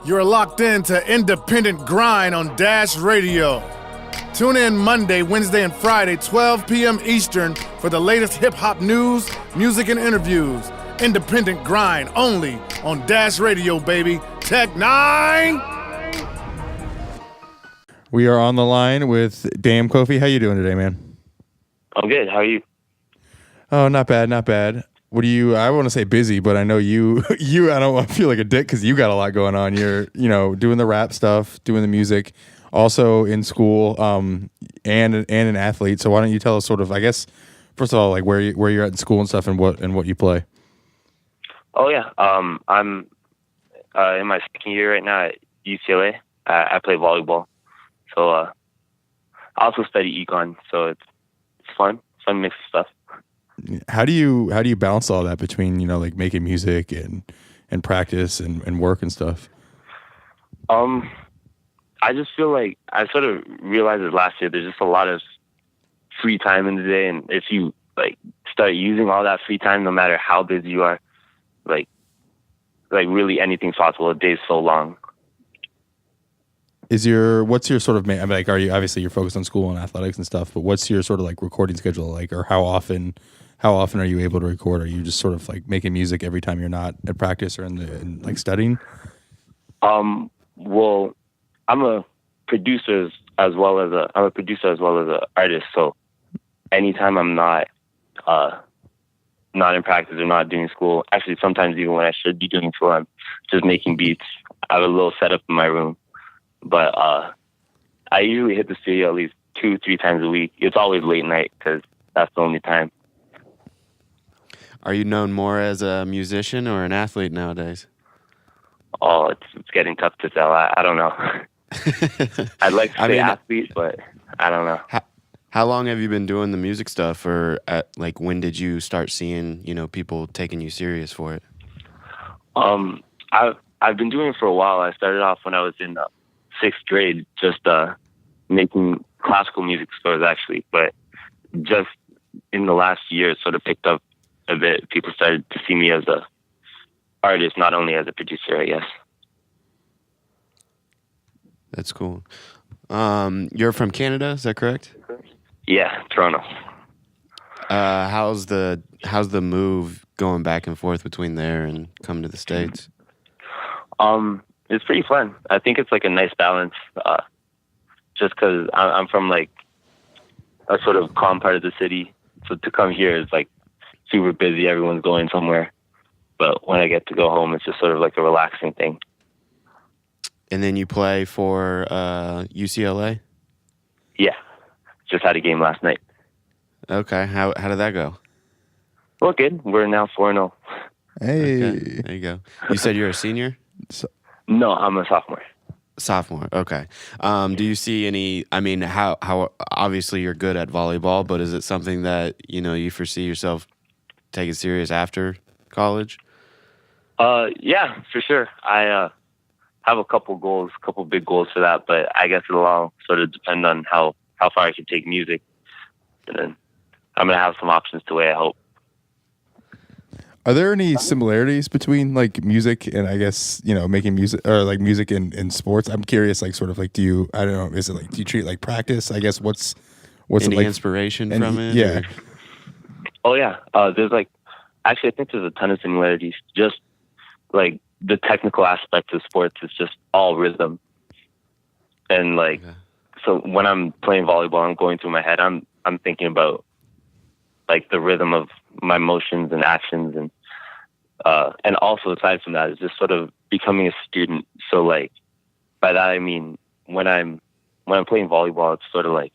You're locked in to Independent Grind on Dash Radio. Tune in Monday, Wednesday, and Friday, 12 p.m. Eastern for the latest hip-hop news, music, and interviews. Independent Grind only on Dash Radio, baby. Tech 9! We are on the line with Dame Kofi. How you doing today, man? I'm good. How are you? Oh, not bad, not bad. What do you? I want to say busy, but I know you. I don't want to feel like a dick because you got a lot going on. You're, doing the rap stuff, doing the music, also in school, and an athlete. So why don't you tell us sort of, I guess, first of all, like where you're at in school and stuff, and what you play. Oh yeah. I'm in my second year right now at UCLA. I play volleyball. So I also study econ. So it's fun mix of stuff. How do you balance all that between like making music and practice and work and stuff? I just feel like I sort of realized it last year. There's just a lot of free time in the day, and if you like start using all that free time, no matter how busy you are, like really anything's possible. A day's so long. What's your sort of like? Are you obviously you're focused on school and athletics and stuff, but what's your sort of like recording schedule like, or how often are you able to record? Are you just sort of like making music every time you're not at practice or in like studying? Well, I'm a producer as well as an artist. So anytime I'm not in practice or not doing school, actually sometimes even when I should be doing school, I'm just making beats. I have a little setup in my room, but I usually hit the studio at least 2-3 times a week. It's always late night because that's the only time. Are you known more as a musician or an athlete nowadays? Oh, it's getting tough to tell. I don't know. I'd like to say athlete, but I don't know. How long have you been doing the music stuff, or when did you start seeing people taking you serious for it? I've been doing it for a while. I started off when I was in 6th grade, just making classical music scores actually, but just in the last year, it sort of picked up a bit. People started to see me as a artist, not only as a producer, I guess. That's cool. You're from Canada, is that correct? Yeah, Toronto. How's the move going back and forth between there and coming to the States? It's pretty fun. I think it's like a nice balance. Just because I'm from like a sort of calm part of the city, so to come here is like super busy. Everyone's going somewhere. But when I get to go home, it's just sort of like a relaxing thing. And then you play for UCLA? Yeah. Just had a game last night. Okay. How did that go? Well, good. We're now 4-0. Hey. Okay. There you go. You said you're a senior? No, I'm a sophomore. Sophomore. Okay. Do you see any, how obviously you're good at volleyball, but is it something that, you foresee yourself taking serious after college? Yeah, for sure. I have a couple big goals for that, but I guess it'll all sort of depend on how far I can take music. And then I'm going to have some options to weigh, I hope. Are there any similarities between like music and I guess, making music or like music in sports? I'm curious, like sort of like, do you treat it like practice? I guess what's any it like? Inspiration from it? Yeah. Or? Oh yeah. There's actually I think there's a ton of similarities. Just like the technical aspect of sports is just all rhythm. And so when I'm playing volleyball, I'm going through my head, I'm thinking about like the rhythm of my motions and actions, and also aside from that, it's just sort of becoming a student. So like by that I mean when I'm playing volleyball, it's sort of like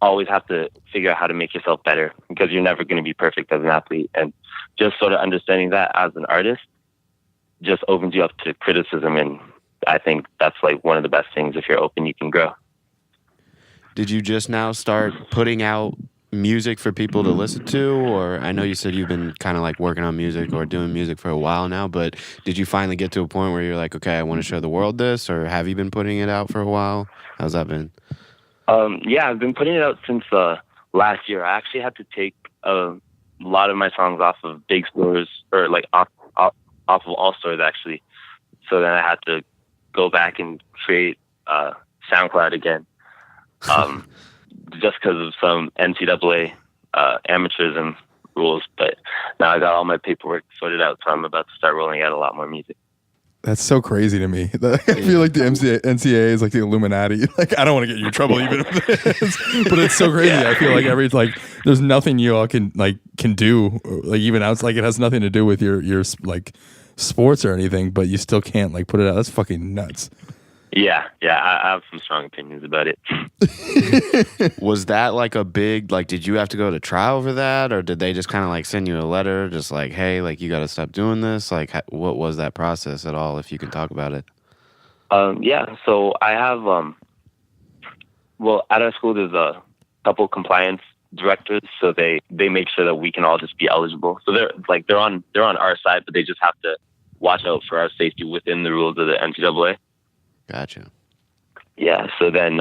always have to figure out how to make yourself better because you're never going to be perfect as an athlete, and just sort of understanding that as an artist just opens you up to criticism, and I think that's like one of the best things. If you're open, you can grow. Did you just now start putting out music for people to listen to? Or I know you said you've been kind of like working on music or doing music for a while now, but did you finally get to a point where you're like, okay, I want to show the world this, or have you been putting it out for a while? How's that been? Yeah, I've been putting it out since last year. I actually had to take a lot of my songs off of big stores, or like off of all stores actually. So then I had to go back and create SoundCloud again, just because of some NCAA amateurism rules. But now I got all my paperwork sorted out, so I'm about to start rolling out a lot more music. That's so crazy to me. I feel like the NCAA is like the Illuminati. Like, I don't want to get you in trouble even with this, but it's so crazy. I feel like there's nothing you all can do, like even out, like it has nothing to do with your like sports or anything, but you still can't like put it out. That's fucking nuts. Yeah, I have some strong opinions about it. Was that like a big, like, did you have to go to trial over that, or did they just kind of like send you a letter just like, hey, like you got to stop doing this? Like, what was that process at all, if you can talk about it? Yeah, so I have, well, at our school there's a couple compliance directors, so they make sure that we can all just be eligible. So they're on our side, but they just have to watch out for our safety within the rules of the NCAA. Gotcha. Yeah, so then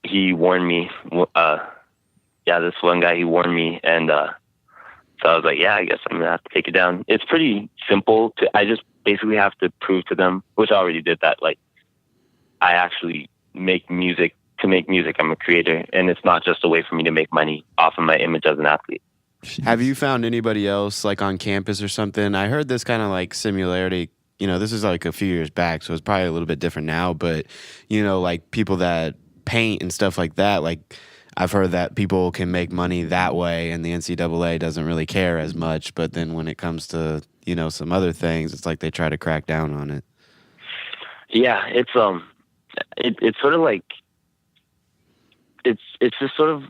he warned me. This one guy, he warned me, and so I was like, yeah, I guess I'm going to have to take it down. It's pretty simple. I just basically have to prove to them, which I already did that, like, I actually make music to make music. I'm a creator, and it's not just a way for me to make money off of my image as an athlete. Have you found anybody else, like, on campus or something? I heard this kind of, like, similarity. You know, this is like a few years back, so it's probably a little bit different now. But, you know, like people that paint and stuff like that, like I've heard that people can make money that way and the NCAA doesn't really care as much. But then when it comes to, you know, some other things, it's like they try to crack down on it. Yeah, it's sort of like, it's just sort of,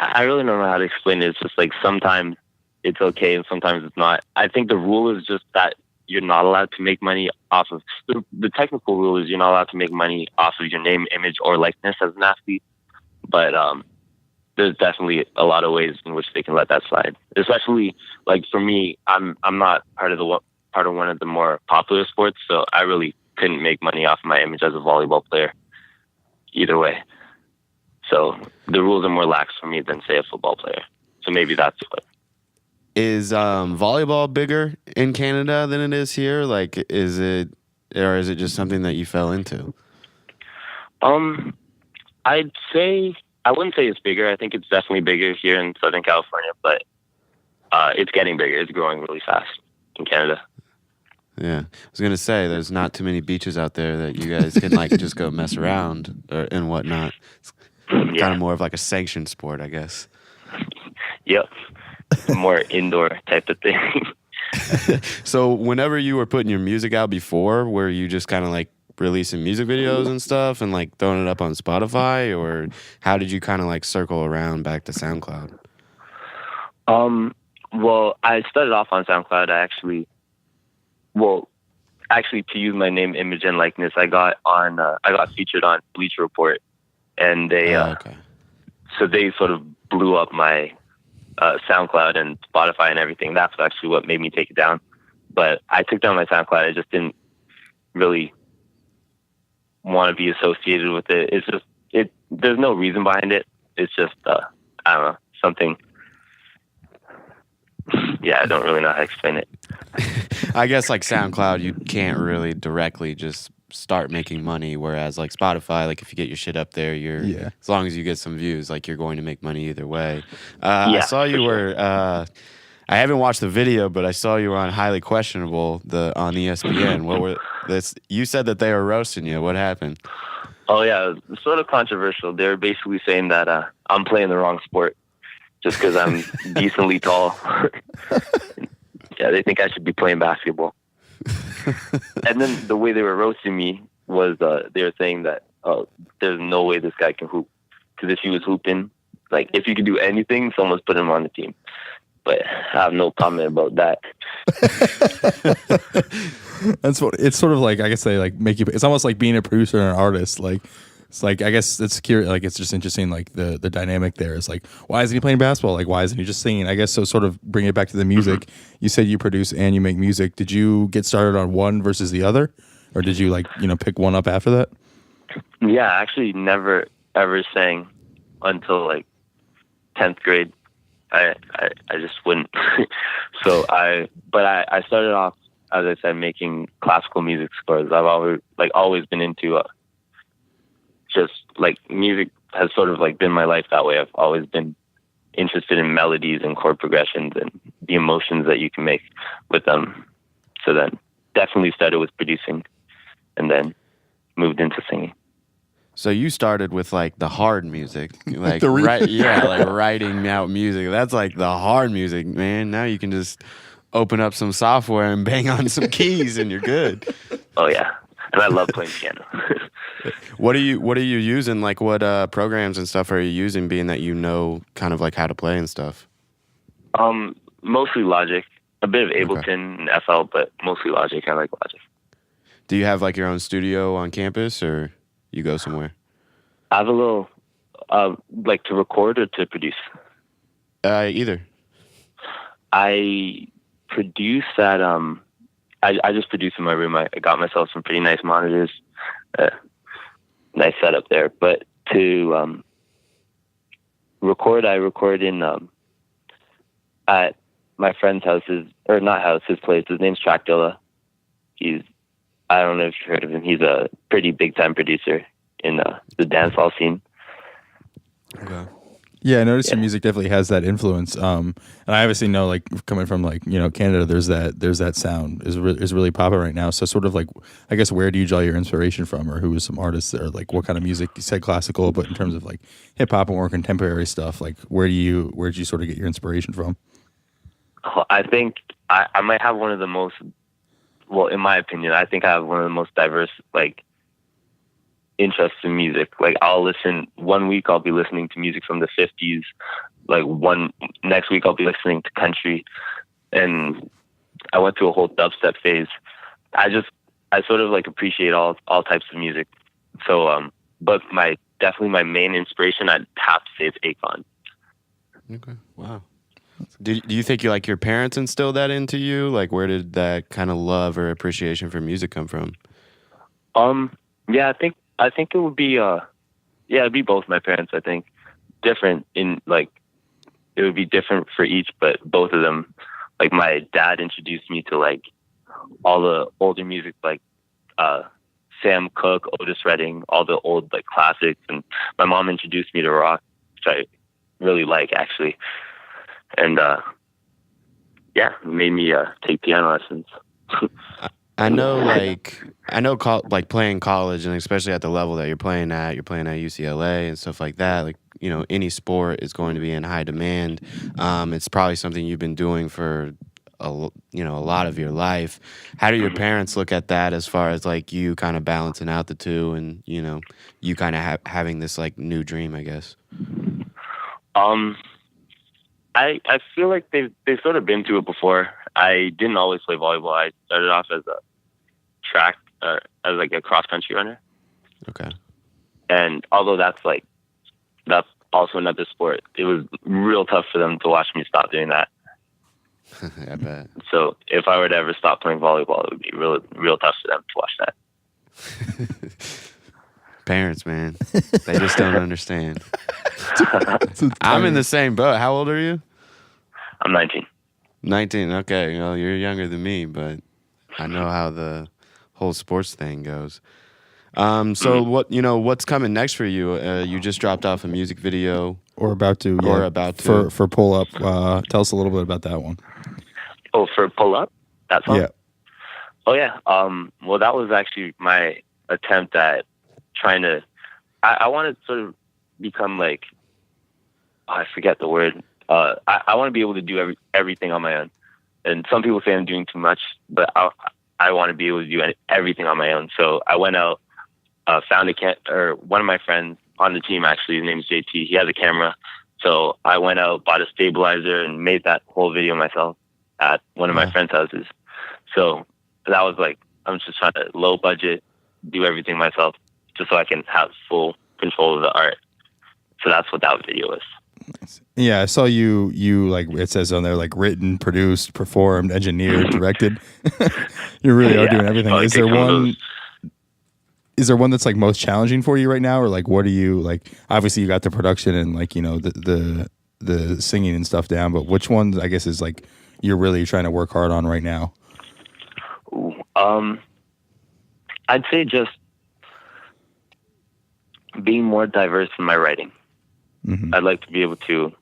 I really don't know how to explain it. It's just like sometimes it's okay and sometimes it's not. I think the rule is just that you're not allowed to make money off of the technical rule is you're not allowed to make money off of your name, image, or likeness as an athlete. But there's definitely a lot of ways in which they can let that slide. Especially like for me, I'm not part of one of the more popular sports, so I really couldn't make money off of my image as a volleyball player either way. So the rules are more lax for me than say a football player. So maybe that's what. Is volleyball bigger in Canada than it is here? Like, is it just something that you fell into? I'd say, I wouldn't say it's bigger. I think it's definitely bigger here in Southern California, but it's getting bigger. It's growing really fast in Canada. Yeah, I was gonna say there's not too many beaches out there that you guys can like just go mess around and whatnot. It's kind of more of like a sanctioned sport, I guess. Yep. More indoor type of thing. So whenever you were putting your music out before, were you just kind of like releasing music videos and stuff and like throwing it up on Spotify, or how did you kind of like circle around back to SoundCloud? Well, I started off on SoundCloud. Actually to use my name, image, and likeness, I got featured on Bleacher Report, and they so they sort of blew up my SoundCloud and Spotify and everything. That's actually what made me take it down. But I took down my SoundCloud. I just didn't really want to be associated with it. It's just there's no reason behind it. It's just I don't know, something. Yeah, I don't really know how to explain it. I guess like SoundCloud, you can't really directly just start making money, whereas like Spotify, like if you get your shit up there, as long as you get some views, like you're going to make money either way. I saw you were I haven't watched the video, but I saw you were on Highly Questionable on ESPN. You said that they were roasting you. What happened? Oh yeah, it's sort of controversial. They're basically saying that I'm playing the wrong sport just because I'm decently tall. Yeah, they think I should be playing basketball. And then the way they were roasting me was they were saying that there's no way this guy can hoop, because if he was hooping, like if you could do anything, someone's put him on the team. But I have no comment about that. That's what it's sort of like. I guess they like make you. It's almost like being a producer and an artist. Like it's like, I guess it's curious. Like it's just interesting. Like the dynamic there is like, why isn't he playing basketball? Like why isn't he just singing? I guess so. Sort of bring it back to the music. You said you produce and you make music. Did you get started on one versus the other, or did you like pick one up after that? Yeah, I actually never ever sang until like 10th grade. I just wouldn't. So I started off as I said, making classical music scores. I've always been into just like music has sort of like been my life that way. I've always been interested in melodies and chord progressions and the emotions that you can make with them. So then definitely started with producing and then moved into singing. So you started with like the hard music, like The like writing out music. That's like the hard music, man. Now you can just open up some software and bang on some keys and you're good. Oh yeah. And I love playing piano. What are you using? Like what programs and stuff are you using, being that you know kind of like how to play and stuff? Mostly Logic, a bit of Ableton and FL, but mostly Logic. I like Logic. Do you have like your own studio on campus, or you go somewhere? I have a little, like to record or to produce? Either. I produce at, I just produce in my room. I got myself some pretty nice monitors, nice setup there. But to record, I record in at my friend's house, his place. His name's Tractilla. I don't know if you've heard of him. He's a pretty big time producer in the dancehall scene. Okay. Yeah, I noticed your music definitely has that influence. And I obviously know, like, coming from like Canada, there's that sound is really popping right now. So sort of like, I guess, where do you draw your inspiration from, or who are some artists that are like, what kind of music? You said classical, but in terms of like hip hop and more contemporary stuff, like where'd you sort of get your inspiration from? I think I might have one of the most, well, in my opinion, I think I have one of the most diverse like interests in music. Like one week I'll be listening to music from the 50s, like next week I'll be listening to country, and I went through a whole dubstep phase. I sort of like appreciate all types of music. So but definitely my main inspiration, I'd have to say, is Akon. Okay. Wow. Do you think your parents instilled that into you? Like, where did that kind of love or appreciation for music come from? Yeah, I think it would be it'd be both my parents. I think different in like it would be different for each, but both of them. Like my dad introduced me to like all the older music, like Sam Cooke, Otis Redding, all the old like classics, and my mom introduced me to rock, which I really like actually. And made me take piano lessons. I know playing college, and especially at the level that you're playing at UCLA and stuff like that. Like, any sport is going to be in high demand. It's probably something you've been doing for a lot of your life. How do your parents look at that, as far as like you kind of balancing out the two, and you kind of having this like new dream, I guess? I feel like they've sort of been to it before. I didn't always play volleyball. I started off as a track, as like a cross country runner. Okay. And although that's also another sport, it was real tough for them to watch me stop doing that. I bet. So if I were to ever stop playing volleyball, it would be real tough for them to watch that. Parents, man, they just don't understand. I'm in the same boat. How old are you? I'm 19. 19. Okay, well, you're younger than me, but I know how the whole sports thing goes. So what's coming next for you? You just dropped off a music video, or about to, for Pull Up. Tell us a little bit about that one. Oh, for Pull Up, that song. Yeah. Oh yeah. Well, that was actually my attempt at trying to. I want to sort of become like. I forget the word. I want to be able to do everything on my own. And some people say I'm doing too much, but I want to be able to do everything on my own. So I went out, found one of my friends on the team, actually, his name is JT. He has a camera. So I went out, bought a stabilizer, and made that whole video myself at one of my friend's houses. So that was like, I'm just trying to low budget, do everything myself, just so I can have full control of the art. So that's what that video is. Yeah, I saw you like it says on there, like written, produced, performed, engineered, directed. You really are doing everything. Is there one that's like most challenging for you right now, or like what do you like? Obviously, you got the production and like the singing and stuff down, but which one I guess is like you're really trying to work hard on right now? I'd say just being more diverse in my writing. Mm-hmm. I'd like to be able to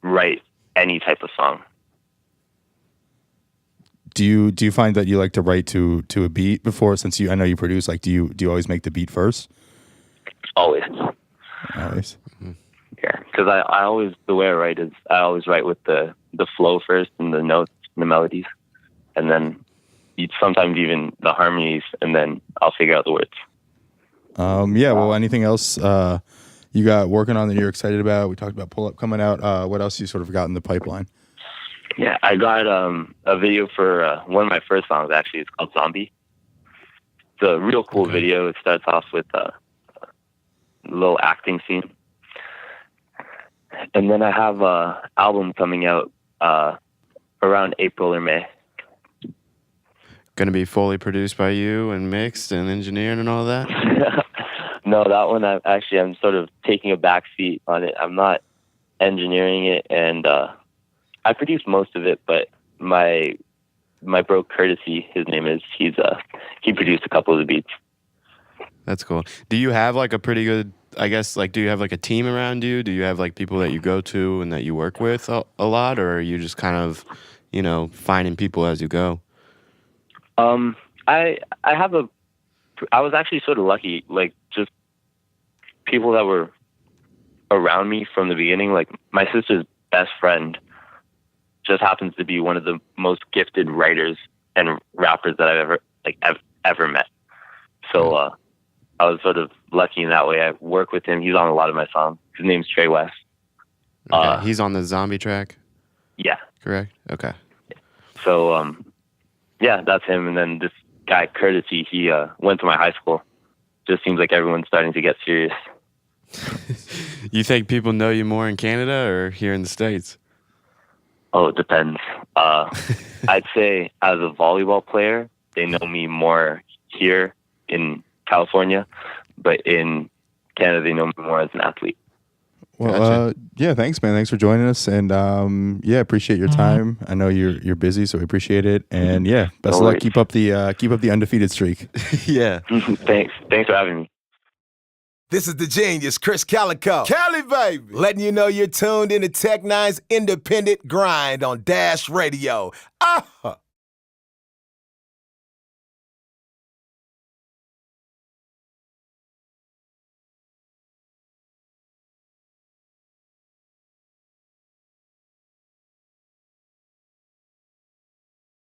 write any type of song. Do you find that you like to write to a beat before? Since I know you produce, like, do you always make the beat first? Always. Always. Yeah, because I always, the way I write is I always write with the flow first and the notes and the melodies, and then sometimes even the harmonies, and then I'll figure out the words. Yeah. Well, anything else you got working on that you're excited about? We talked about Pull Up coming out. What else you sort of got in the pipeline? Yeah, I got a video for one of my first songs, actually. It's called Zombie. It's a real cool video. It starts off with a little acting scene. And then I have an album coming out around April or May. Going to be fully produced by you and mixed and engineered and all that? No, that one I'm sort of taking a back seat on it. I'm not engineering it, and I produced most of it, but my bro Courtesy, his name is, he produced a couple of the beats. That's cool. Do you have like a pretty good, I guess, like, do you have like a team around you? Do you have like people that you go to and that you work with a lot, or are you just kind of, finding people as you go? I was actually sort of lucky, like, just people that were around me from the beginning. Like, my sister's best friend just happens to be one of the most gifted writers and rappers that I've ever met. So I was sort of lucky in that way. I work with him. He's on a lot of my songs. His name's Trey West. Okay. He's on the Zombie track? Yeah. Correct? Okay. So, yeah, that's him. And then this guy, Courtesy, he went to my high school. Just seems like everyone's starting to get serious. You think people know you more in Canada or here in the States? Oh, it depends. I'd say as a volleyball player, they know me more here in California, but in Canada, they know me more as an athlete. Well, Gotcha. Yeah, thanks, man. Thanks for joining us, and appreciate your time. I know you're busy, so we appreciate it. And yeah, best of luck. Keep up the undefeated streak. Yeah. Thanks for having me. This is the genius, Chris Calico. Cali, baby. Letting you know you're tuned into Tech Nine's Independent Grind on Dash Radio.